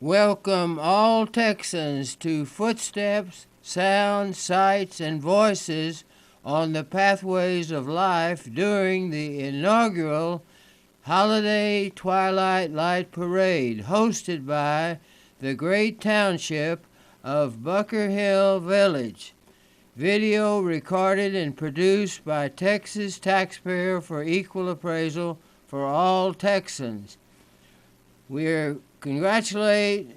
welcome all Texans to footsteps, sounds, sights, and voices on the pathways of life during the inaugural Holiday Twilight Light Parade hosted by the great township of Bunker Hill Village. Video recorded and produced by Texas Taxpayer for Equal Appraisal for all Texans. We congratulate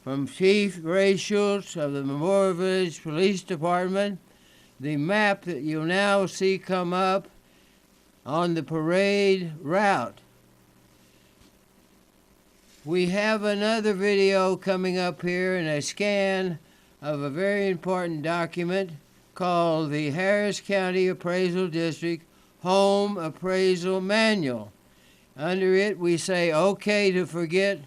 from Chief Ray Schultz of the Memorial Village Police Department. The map that you'll now see come up on the parade route. We have another video coming up here in a scan of a very important document called the Harris County Appraisal District Home Appraisal Manual. Under it, we say okay to forget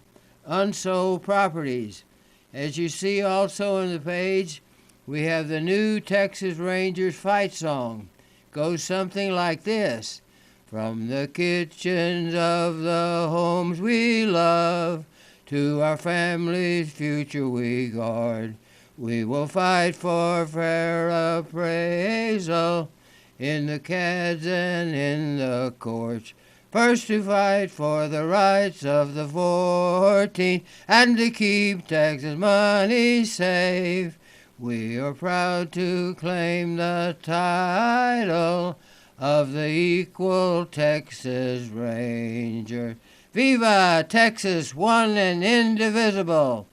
unsold properties. As you see also on the page, we have the new Texas Rangers fight song. Goes something like this. From the kitchens of the homes we love, to our family's future we guard. We will fight for fair appraisal in the cads and in the courts. First to fight for the rights of the 14 and to keep Texas money safe. We are proud to claim the title of the equal Texas Ranger. Viva Texas, one and indivisible.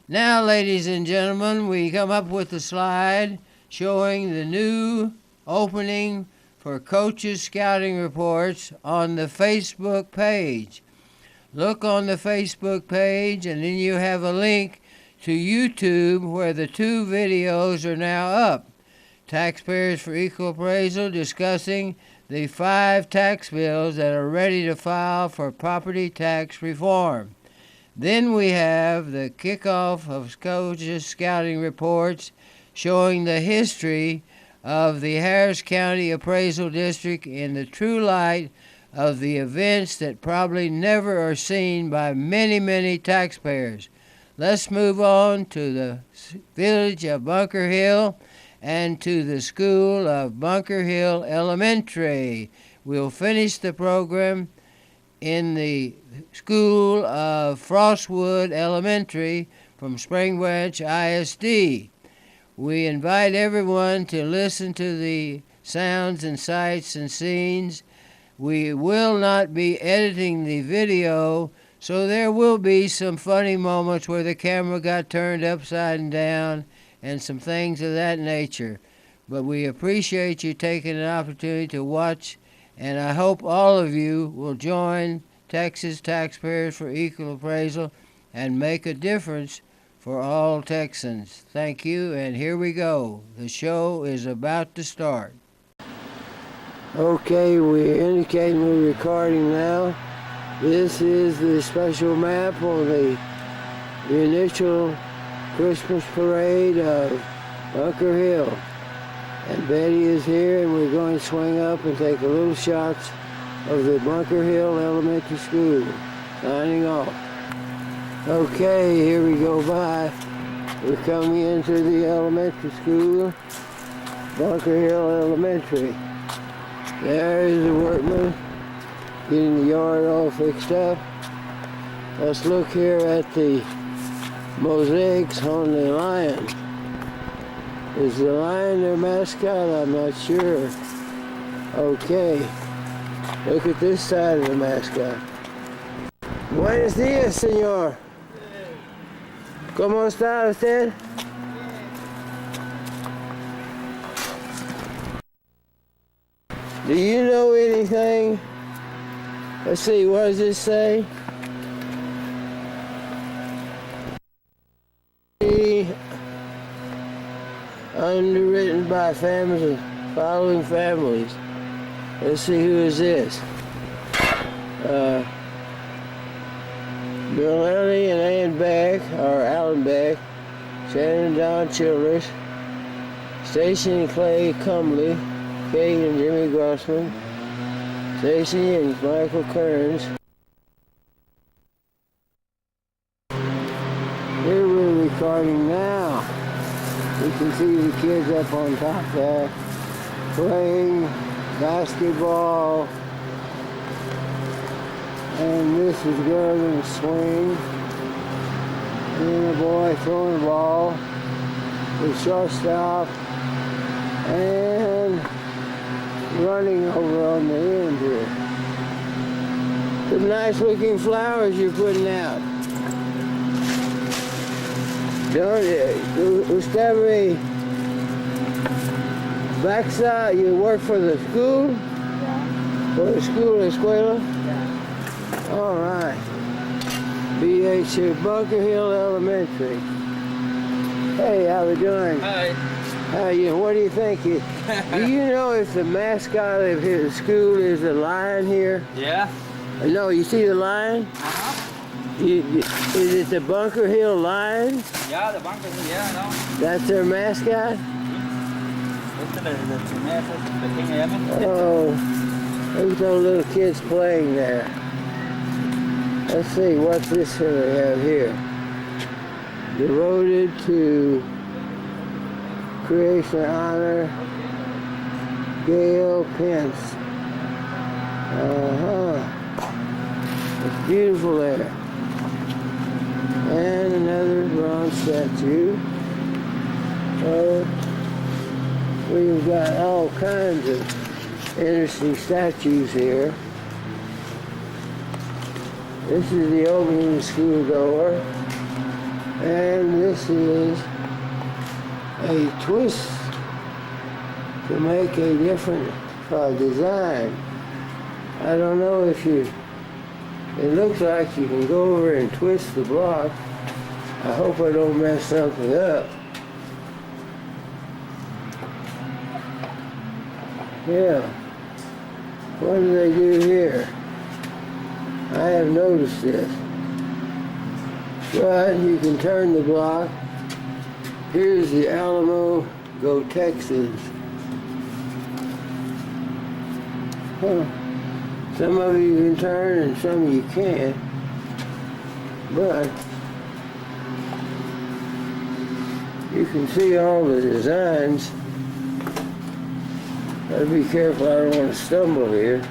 Now, ladies and gentlemen, we come up with a slide showing the new opening for coaches' scouting reports on the Facebook page. Look on the Facebook page, and then you have a link to YouTube where the two videos are now up. Taxpayers for Equal Appraisal discussing the 5 tax bills that are ready to file for property tax reform. Then we have the kickoff of coaches' scouting reports showing the history of the Harris County Appraisal District in the true light of the events that probably never are seen by many taxpayers. Let's move on to the village of Bunker Hill and to the school of Bunker Hill Elementary. We'll finish the program in the school of Frostwood Elementary from Spring Branch ISD. We invite everyone to listen to the sounds and sights and scenes. We will not be editing the video, so there will be some funny moments where the camera got turned upside down and some things of that nature. But we appreciate you taking an opportunity to watch, and I hope all of you will join Texas Taxpayers for Equal Appraisal and make a difference for all Texans. Thank you, and here we go. The show is about to start. Okay, we're indicating we're recording now. This is the special map on the initial Christmas parade of Bunker Hill. And Betty is here, and we're going to swing up and take a little shots of the Bunker Hill Elementary School. Signing off. Okay, here we go by. We're coming into the elementary school, Bunker Hill Elementary. There is the workman getting the yard all fixed up. Let's look here at the mosaics on the lion. Is the lion their mascot? I'm not sure. Okay, look at this side of the mascot. Buenos días, señor. ¿Cómo está usted? Do you know anything? Let's see, what does this say? Underwritten by families, following families. Let's see, who is this? Bill Lilly and Ann Beck, or Alan Beck, Shannon and Don Childress, Stacy and Clay Cumley, Kate and Jimmy Grossman, Stacy and Michael Kearns. recording now. You can see the kids up on top there playing basketball. And this is a girl in a swing. And a boy throwing a ball with shortstop and running over on the end here. Some nice looking flowers you're putting out. Usted backside, you work for the school? Yeah. For the school, escuela? Yeah. All right. BH Bunker Hill Elementary. Hey, how we doing? Hi. How you? What do you think? Do you know if the mascot of his school is a lion here? Yeah. No, you see the lion? Is it the Bunker Hill Lions? Yeah, the bunker. Yeah, I know. That's their mascot? It's the thing, Oh, look at those little kids playing there. Let's see, what's this we have here? Devoted to creation honor, Gail Pence. It's beautiful there. And another bronze statue. Oh, we've got all kinds of interesting statues here. This is the opening school door. And this is a twist to make a different design. I don't know if you, it looks like you can go over and twist the block. I hope I don't mess something up. Yeah. What do they do here? I have noticed this. But you can turn the block. Here's the Alamo Go Texans. Huh. Some of you can turn and some of you can't. But you can see all the designs. Gotta be careful, I don't want to stumble here.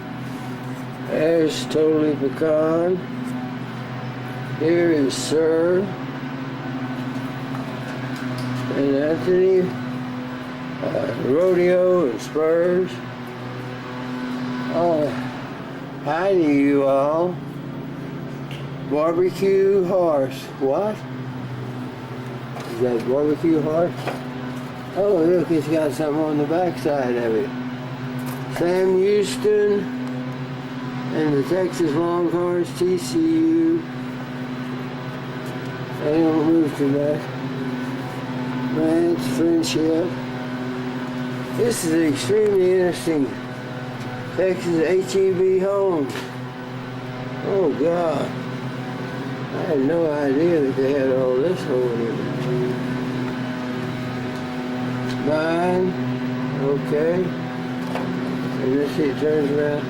There's Totally Pecan. Here is Sir and Anthony, Rodeo and Spurs. Oh, hi to you all. Barbecue horse. What? Is that barbecue horse? Oh, look, it's got something on the backside of it. Sam Houston and the Texas Longhorns, TCU. They don't move too much. Ranch, Friendship. This is an extremely interesting Texas HEB home. Oh God. I had no idea that they had all this over here. Mine, okay. And this it turns around.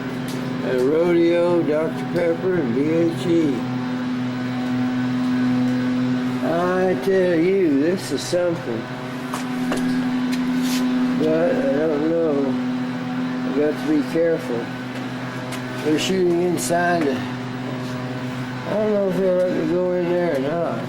And Rodeo, Dr. Pepper, and BHE. I tell you, this is something. But I don't know. I've got to be careful. They're shooting inside it. I don't know if they'll let me go in there or not.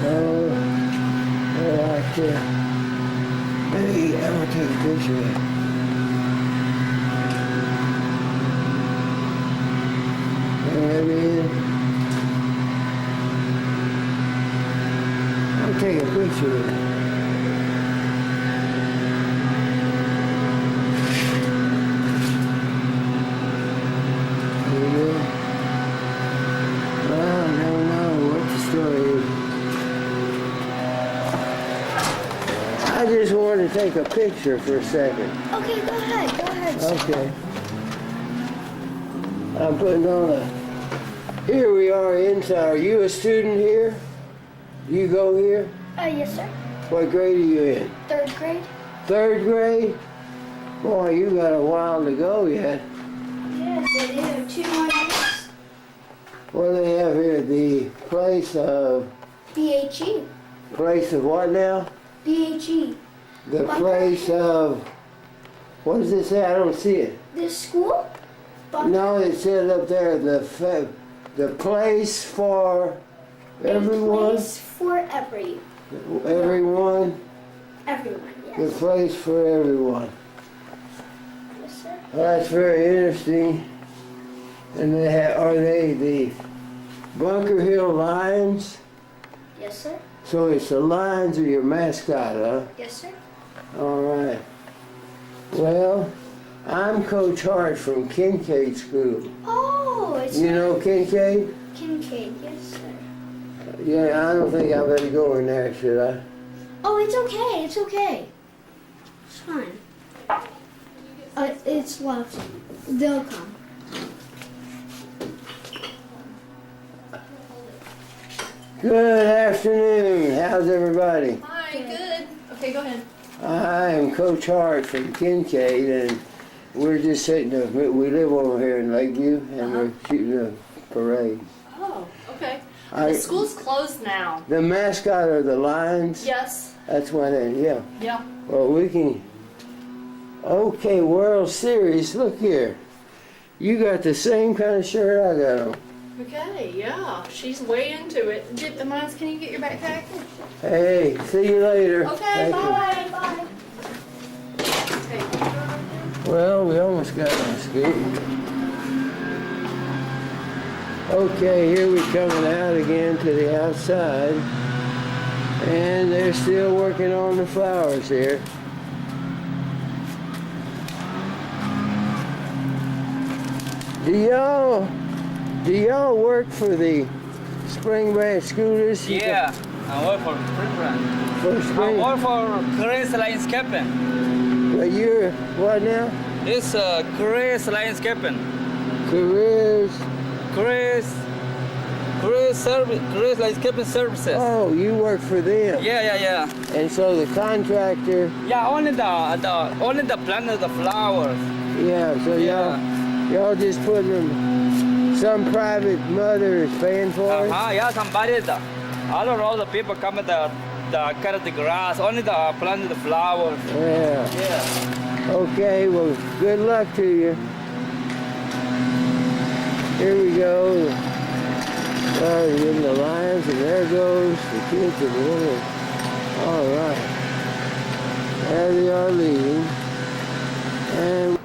Oh, I like that. Hey, I'm gonna take a picture of it. And then I'll take a picture of it. I just want to take a picture for a second. Okay, go ahead. Go ahead. Okay. I'm putting on a... Here we are inside. Are you a student here? Do you go here? Yes, sir. What grade are you in? 3rd grade. 3rd grade? Boy, you got a while to go yet. Yes, I do. 2 more minutes. What do they have here? The place of... BHE. Place of what now? BHE. The Bunker. place of... What does it say? I don't see it. The school? Bunker. No, it said up there, the place for everyone. A place for everyone. Everyone. Everyone, The yes. place for everyone. Yes, sir. Well, that's very interesting. And they have, are they the Bunker Hill Lions? Yes, sir. So it's the Lions are your mascot, huh? Yes, sir. All right. Well, I'm Coach Hart from Kincaid School. Oh, it's You know Kincaid? Kincaid. Yes, sir. Yeah, I don't think I better go in there, should I? Oh, it's okay. It's okay. It's fine. It's left. They'll come. Good afternoon. How's everybody? Hi, good. Okay, go ahead. I'm Coach Hart from Kincaid, and we're just sitting. We live over here in Lakeview, and we're shooting a parade. Oh, okay. I- The school's closed now. The mascot are the Lions. Yes. That's why they. Yeah. Yeah. Well, we can. Okay, World Series. Look here. You got the same kind of shirt I got on. Okay, yeah. She's way into it. Miles, can you get your backpack? Hey, see you later. Okay, Thank you. bye. Bye. Okay. Well, we almost got on scoop. Okay, here we're coming out again to the outside. And they're still working on the flowers here. Do y'all work for the Spring Branch School District? Yeah, I work for Spring Branch. For I Spring? work for Careers Landscaping. But you're, what now? It's Careers Landscaping. Careers? Careers Landscaping Services. Oh, you work for them. Yeah. And so the contractor, Yeah, only the plant of the flowers. yeah, so y'all just putting them, some private mother is paying for it? Yeah, somebody. I don't know the people come at the cut the grass. Only the plant of the flowers. Yeah. Yeah. Okay, well, good luck to you. Here we go. Well, you're in the Lions, and there goes the kids in the little. All right. There they are leaving. And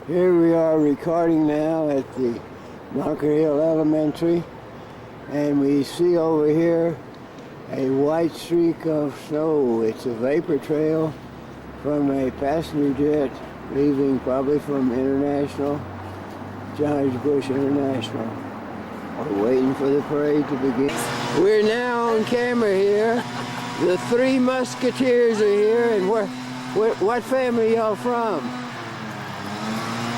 here we are recording now at the Bunker Hill Elementary. And we see over here a white streak of snow. It's a vapor trail from a passenger jet leaving probably from International, George Bush International. We're waiting for the parade to begin. We're now on camera here. The Three Musketeers are here, and what family y'all from?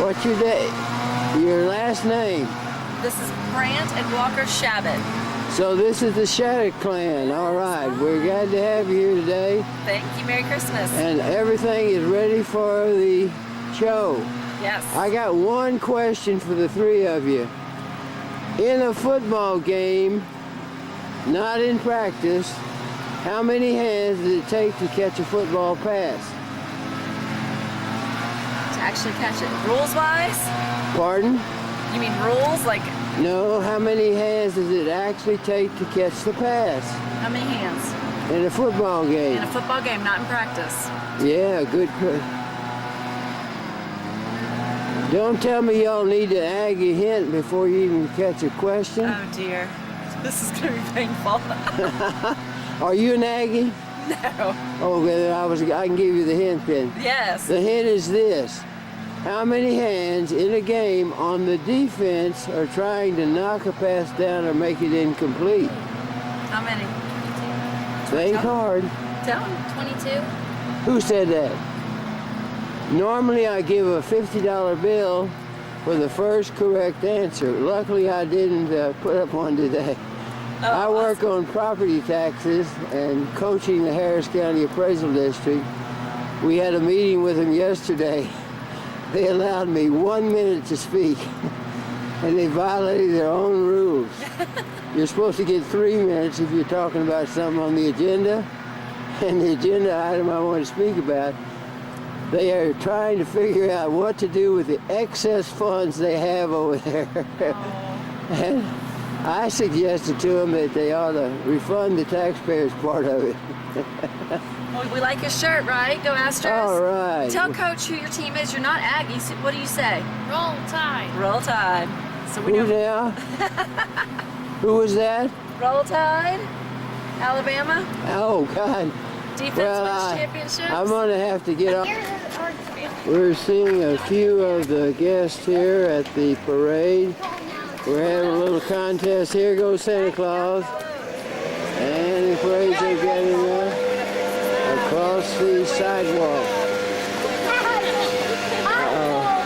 What's your your last name? This is Grant and Walker Shabbat. So this is the Shattuck clan. All right, we're glad to have you here today. Thank you. Merry Christmas. And everything is ready for the show. Yes. I got one question for the three of you. In a football game, not in practice, how many hands does it take to catch a football pass? To actually catch it. Rules wise? Pardon? You mean rules? Like No, how many hands does it actually take to catch the pass how many hands? in a football game? In a football game, not in practice. Yeah, good question. Don't tell me y'all need to ag a hint before you even catch a question. Oh dear. This is gonna be painful. Are you an Aggie? No. Oh, then I can give you the hint then. Yes. The hint is this. How many hands in a game on the defense are trying to knock a pass down or make it incomplete? How many? Think hard. Tell him. 22. Who said that? Normally I give a $50 bill for the first correct answer. Luckily I didn't put up one today. I work on property taxes and coaching the Harris County Appraisal District. We had a meeting with them yesterday. They allowed me 1 minute to speak, and they violated their own rules. You're supposed to get 3 minutes if you're talking about something on the agenda, and the agenda item I want to speak about, they are trying to figure out what to do with the excess funds they have over there. And I suggested to them that they ought to refund the taxpayers part of it. Well, we like your shirt, right? Go Astros. All right. Tell Coach who your team is. You're not Aggies. What do you say? Roll Tide. Roll Tide. So we Who know. now? Who was that? Roll Tide. Alabama. Oh, God. Defense Well, wins championships. I'm going to have to get off. We're seeing a few of the guests here at the parade. We're having a little contest. Here goes Santa Claus. And the parades are getting across the sidewalk.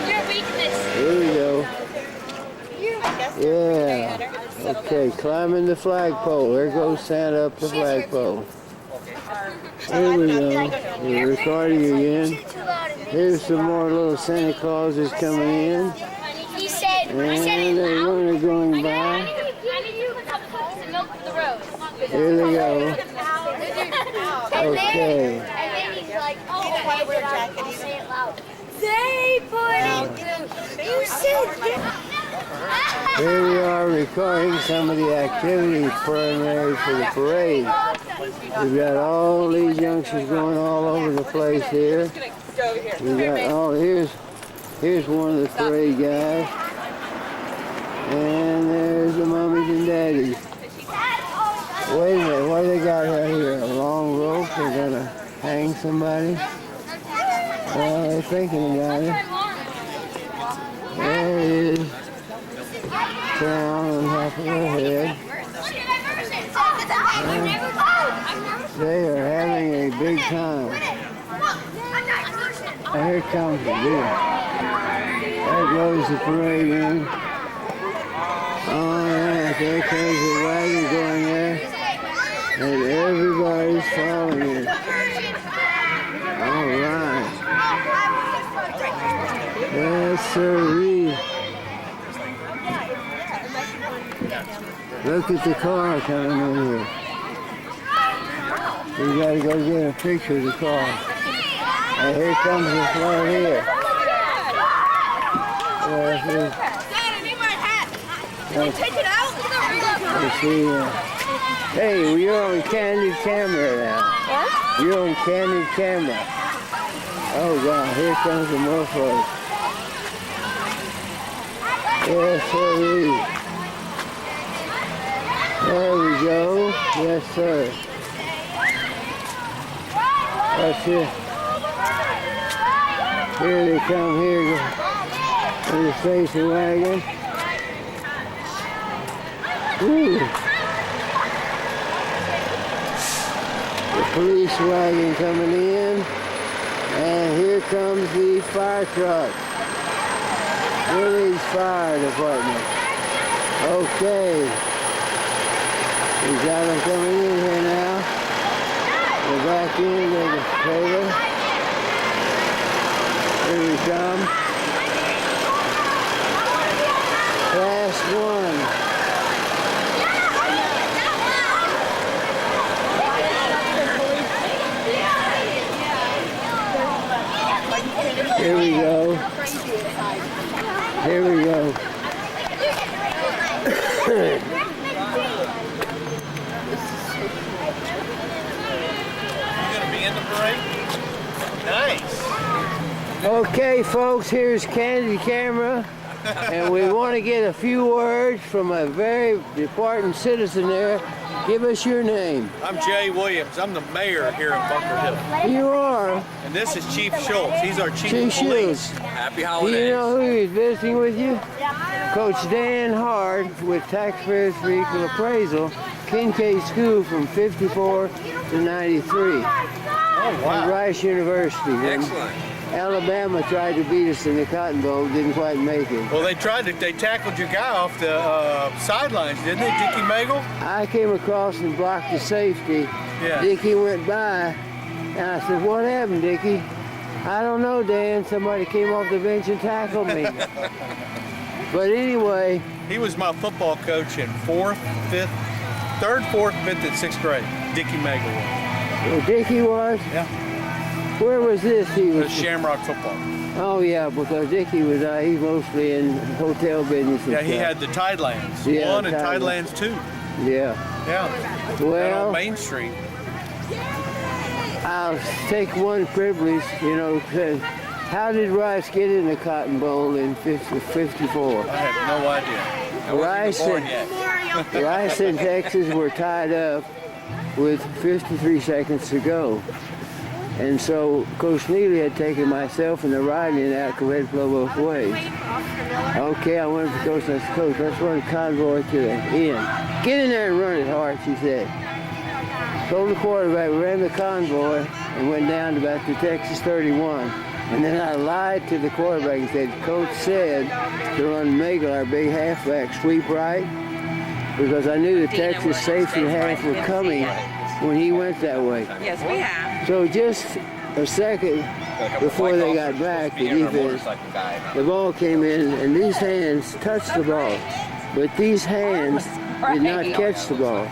Your weakness. Here we go. Yeah. Okay, climbing the flagpole. There goes Santa up the flagpole. Here we go. We're recording again. Here's some more little Santa Clauses coming in. He said, And they're going by. I need you to put some cookies and milk for the road. Here they go. Okay. And then he's like, oh, okay, but I'll say it loud. They put it. You said Here we are recording some of the activities preliminary for the parade. We've got all these youngsters going all over the place here. We got here's one of the parade guys. And there's the mummies and daddies. Wait a minute, what do they got right here? A long rope? They're gonna hang somebody? Well, they're thinking about it. There it is. Crown on top of their head. They are having a big time. And here comes the deer. There goes the parade in. All right, there comes the wagon going there. And everybody's following it. All right. Yes, sirree. Look at the car coming in here. We gotta go get a picture of the car. And here comes the floor here. Dad, I need my hat. Can I take it out? Let's see. Hey, you're on candid camera now. What? You're on candid camera. Oh God, here comes the mofo. Yes, sir. There we go. Yes, sir. That's it. Here they come here in the station wagon. Ooh. The police wagon coming in. And here comes the fire truck. Village Fire Department. Okay. We got them coming in here now. We're back in the trailer. Here we come. Class 1. Here we go. Here we go. Nice. Okay, folks, here's Candid Camera, and we want to get a few words from a very important citizen there. Give us your name. I'm Jay Williams. I'm the mayor here in Bunker Hill. You are And this is Chief Schultz. He's our chief Chief of police. Schultz. Happy Do holidays. you know who is visiting with you? Coach Dan Hard with Taxpayers for Equal Appraisal, Kincaid School from 54 to 93. Oh, At wow. Rice University. When Excellent. Alabama tried to beat us in the Cotton Bowl, didn't quite make it. Well, they tackled your guy off the sidelines, didn't they, Dickie Magel? I came across and blocked the safety. Yeah. Dickie went by, and I said, "What happened, Dickie?" I don't know, Dan. Somebody came off the bench and tackled me. But anyway. He was my football coach in 4th, 5th, 3rd, 4th, 5th, and 6th grade. Dickie Magel was. Oh, Dickie was? Yeah. Where was this? He It was was Shamrock football. Oh yeah, because Dickie was he's mostly in hotel business. And Yeah, he stuff. had the Tidelands. Yeah, 1 and Tidelands. Tidelands 2. Yeah. Yeah. Well, on Main Street. I'll take one privilege, you know, 'cause how did Rice get in the Cotton Bowl in 54? I have no idea. I wasn't even born yet. Rice and Texas were tied up with 53 seconds to go. And so Coach Neely had taken myself and the riding out because we had to flow both ways. Okay, I went to Coach and I said, Coach, let's run convoy to the end. Get in there and run it hard, she said. Told the quarterback, we ran the convoy and went down to about the Texas 31. And then I lied to the quarterback and said, Coach said to run Magel, our big halfback, sweep right, because I knew the Texas safety half were coming when he went that way. Yes, we have. So just a second before they got back, the defense, the ball came in and these hands touched the ball, but these hands did not catch the ball.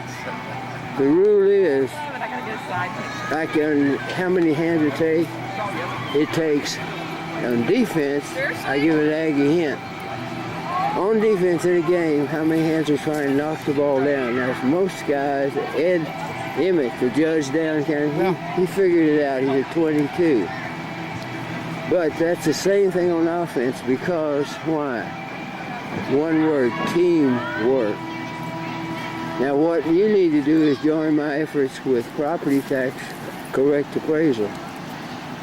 The rule is, like on how many hands it takes on defense, I give an Aggie hint. On defense in a game, how many hands are trying to knock the ball down? Now, most guys, Ed Emmett, the judge down county, he figured it out. He's at 22. But that's the same thing on offense because why? One word, teamwork. Now what you need to do is join my efforts with property tax correct appraisal.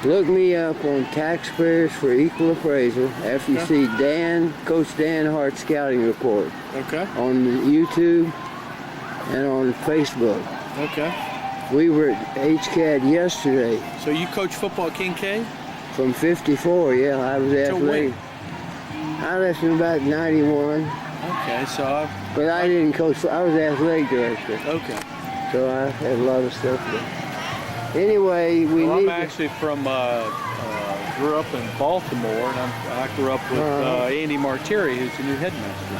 Look me up on Taxpayers for Equal Appraisal after you see Coach Dan Hart's scouting report. Okay. On YouTube and on Facebook. Okay. We were at HCAD yesterday. So you coach football at Kincaid? From 54, yeah, I was athletic. I left in about 91. Okay, so But I didn't coach, I was athletic director. Okay. So I had a lot of stuff there. Anyway, I'm actually from, grew up in Baltimore, and I grew up with Andy Martiri, who's the new headmaster.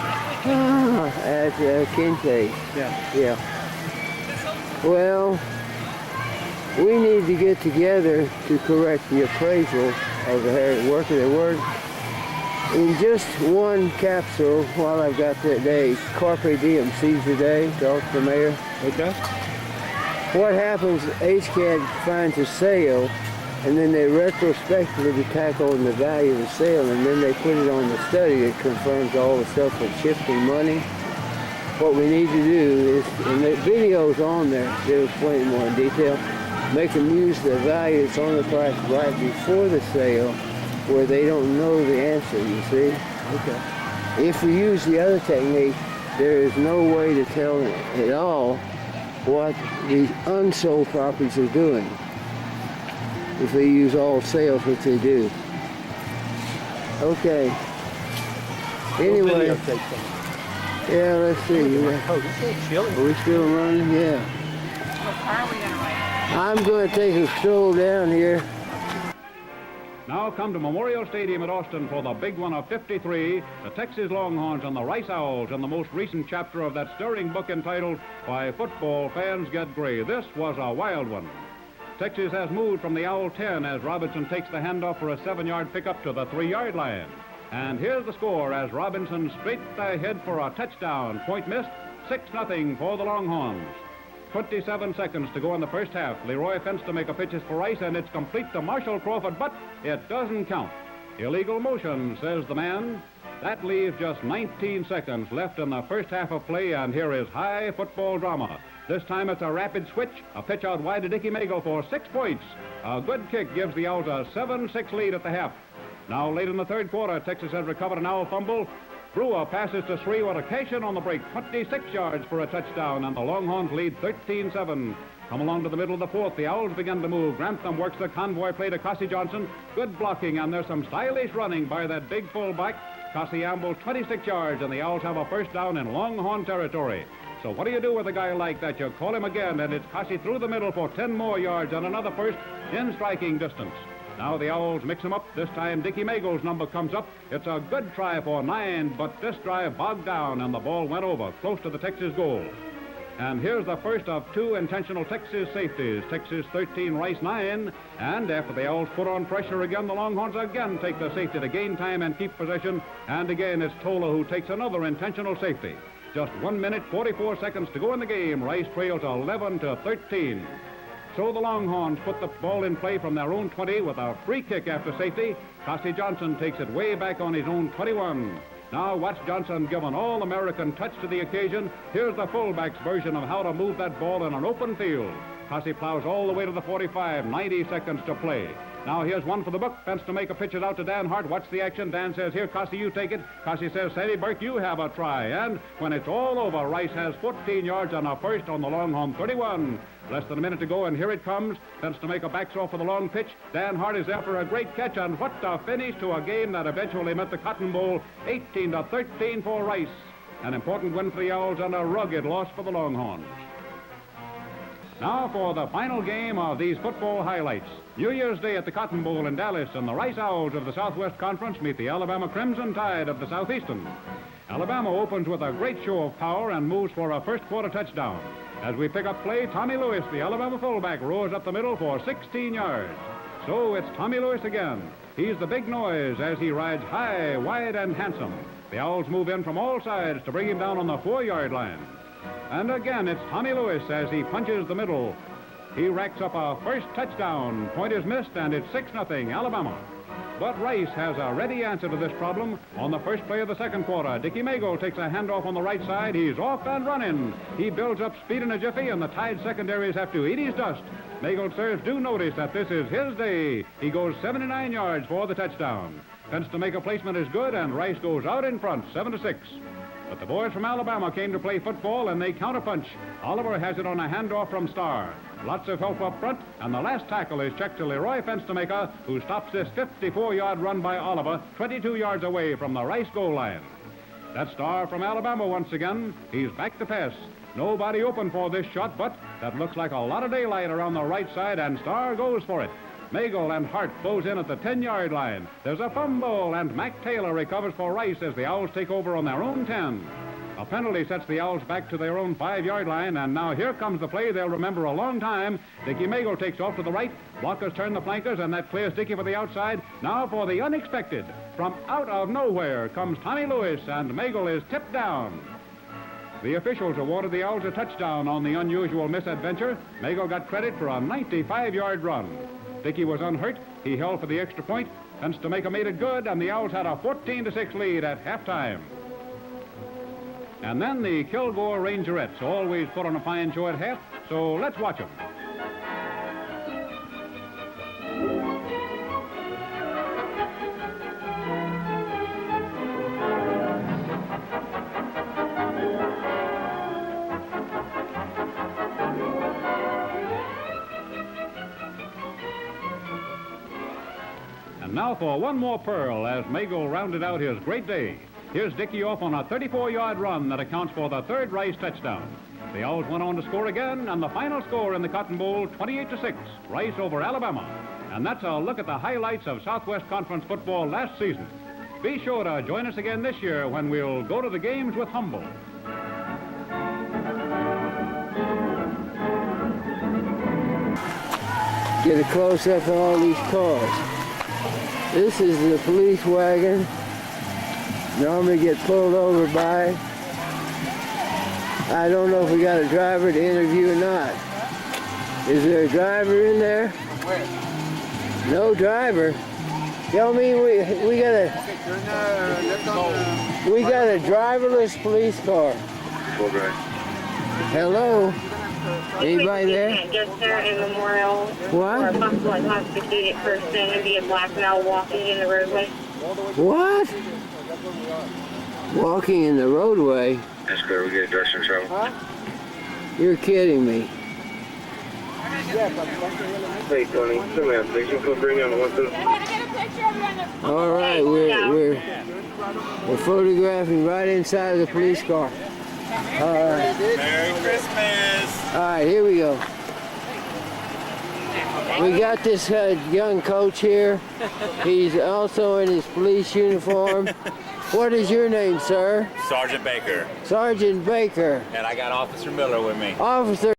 At Kincaid. Yeah. Yeah. Well, we need to get together to correct the appraisal of the Harris work of their work. In just one capsule, while I've got that day, Carpe Diem, seize the day, talk to the mayor. Okay. What happens, HCAD finds a sale, and then they retrospectively tack on the value of the sale, and then they put it on the study that confirms all the stuff with shifting money. What we need to do is, and the video's on there, they'll explain more in detail, make them use the value that's on the price right before the sale, where they don't know the answer, you see? Okay. If we use the other technique, there is no way to tell at all what the unsold properties are doing if they use all sales, which they do. Okay. Anyway, yeah, let's see. Are we still running? Yeah. What car are we going to ride? I'm going to take a stroll down here. Now come to Memorial Stadium at Austin for the big one of 53, the Texas Longhorns and the Rice Owls in the most recent chapter of that stirring book entitled Why Football Fans Get Gray. This was a wild one. Texas has moved from the Owl 10 as Robinson takes the handoff for a 7-yard pickup to the 3-yard line. And here's the score as Robinson straight ahead for a touchdown. Point missed, 6-0 for the Longhorns. 27 seconds to go in the first half. Leroy Fence to make a pitch for Rice, and it's complete to Marshall Crawford, but it doesn't count. Illegal motion, says the man. That leaves just 19 seconds left in the first half of play, and here is high football drama. This time it's a rapid switch, a pitch out wide to Dickie Magel for 6 points. A good kick gives the Owls a 7-6 lead at the half. Now late in the third quarter, Texas has recovered an Owl fumble. Brewer passes to Sri with a cash in on the break, 26 yards for a touchdown, and the Longhorns lead 13-7. Come along to the middle of the fourth. The Owls begin to move. Grantham works the convoy play to Cossie Johnson. Good blocking, and there's some stylish running by that big fullback. Cossie ambles 26 yards, and the Owls have a first down in Longhorn territory. So what do you do with a guy like that? You call him again, and it's Cossie through the middle for 10 more yards and another first in striking distance. Now the Owls mix them up. This time Dickie Magle's number comes up. It's a good try for 9, but this drive bogged down and the ball went over, close to the Texas goal. And here's the first of 2 intentional Texas safeties. Texas 13, Rice 9. And after the Owls put on pressure again, the Longhorns again take the safety to gain time and keep possession. And again, it's Tola who takes another intentional safety. Just 1 minute, 44 seconds to go in the game. Rice trails 11-13. So the Longhorns put the ball in play from their own 20 with a free kick after safety. Cossie Johnson takes it way back on his own 21. Now watch Johnson give an all-American touch to the occasion. Here's the fullback's version of how to move that ball in an open field. Cossie plows all the way to the 45, 90 seconds to play. Now here's one for the book. Fence to make a pitch it out to Dan Hart. Watch the action. Dan says, here, Cossie, you take it. Cossie says, Sadie Burke, you have a try. And when it's all over, Rice has 14 yards on a first on the Longhorn 31. Less than a minute to go, and here it comes. Fence to make a backsaw for the long pitch. Dan Hart is there for a great catch, and what a finish to a game that eventually met the Cotton Bowl, 18-13 for Rice. An important win for the Owls and a rugged loss for the Longhorns. Now for the final game of these football highlights. New Year's Day at the Cotton Bowl in Dallas, and the Rice Owls of the Southwest Conference meet the Alabama Crimson Tide of the Southeastern. Alabama opens with a great show of power and moves for a first quarter touchdown. As we pick up play, Tommy Lewis, the Alabama fullback, roars up the middle for 16 yards. So it's Tommy Lewis again. He's the big noise as he rides high, wide, and handsome. The Owls move in from all sides to bring him down on the 4-yard line. And again, it's Tommy Lewis as he punches the middle. He racks up a first touchdown. Point is missed, and it's 6-0 Alabama. But Rice has a ready answer to this problem. On the first play of the second quarter, Dickie Magle takes a handoff on the right side. He's off and running. He builds up speed in a jiffy, and the Tide secondaries have to eat his dust. Magle serves due notice that this is his day. He goes 79 yards for the touchdown. Fence to make a placement is good, and Rice goes out in front, 7-6. But the boys from Alabama came to play football, and they counterpunch. Oliver has it on a handoff from Starr. Lots of help up front, and the last tackle is checked to Leroy Fenstermaker, who stops this 54-yard run by Oliver, 22 yards away from the Rice goal line. That's Starr from Alabama once again. He's back to pass. Nobody open for this shot, but that looks like a lot of daylight around the right side, and Starr goes for it. Magle and Hart close in at the 10-yard line. There's a fumble, and Mac Taylor recovers for Rice as the Owls take over on their own 10. A penalty sets the Owls back to their own 5-yard line, and now here comes the play they'll remember a long time. Dickie Magle takes off to the right. Blockers turn the flankers, and that clears Dickie for the outside. Now for the unexpected. From out of nowhere comes Tommy Lewis, and Magle is tipped down. The officials awarded the Owls a touchdown on the unusual misadventure. Magle got credit for a 95-yard run. Dickie was unhurt. He held for the extra point. Fenstermaker made it good, and the Owls had a 14-6 lead at halftime. And then the Kilgore Rangerettes always put on a fine show at half, so let's watch them. And now for one more pearl as Magle rounded out his great day. Here's Dickie off on a 34-yard run that accounts for the third Rice touchdown. The Owls went on to score again, and the final score in the Cotton Bowl, 28-6, Rice over Alabama. And that's a look at the highlights of Southwest Conference football last season. Be sure to join us again this year when we'll go to the games with Humboldt. Get a close-up on all these cars. This is the police wagon. Normally get pulled over by. I don't know if we got a driver to interview or not. Is there a driver in there? Where? No driver. Tell me we got a driverless police car. Okay. Hello? Anybody there? Just there in Memorial. What? Or a possible intoxicated person and be a black male walking in the roadway. What? Walking in the roadway? That's clear. We get direction travel. Huh? You're kidding me. Hey, Tony. Come here. Please, you can bring me on the 1-2. All right, we're photographing right inside of the police car. All right. Merry Christmas. All right, here we go. We got this young coach here. He's also in his police uniform. What is your name, sir? Sergeant Baker. Sergeant Baker. And I got Officer Miller with me. Officer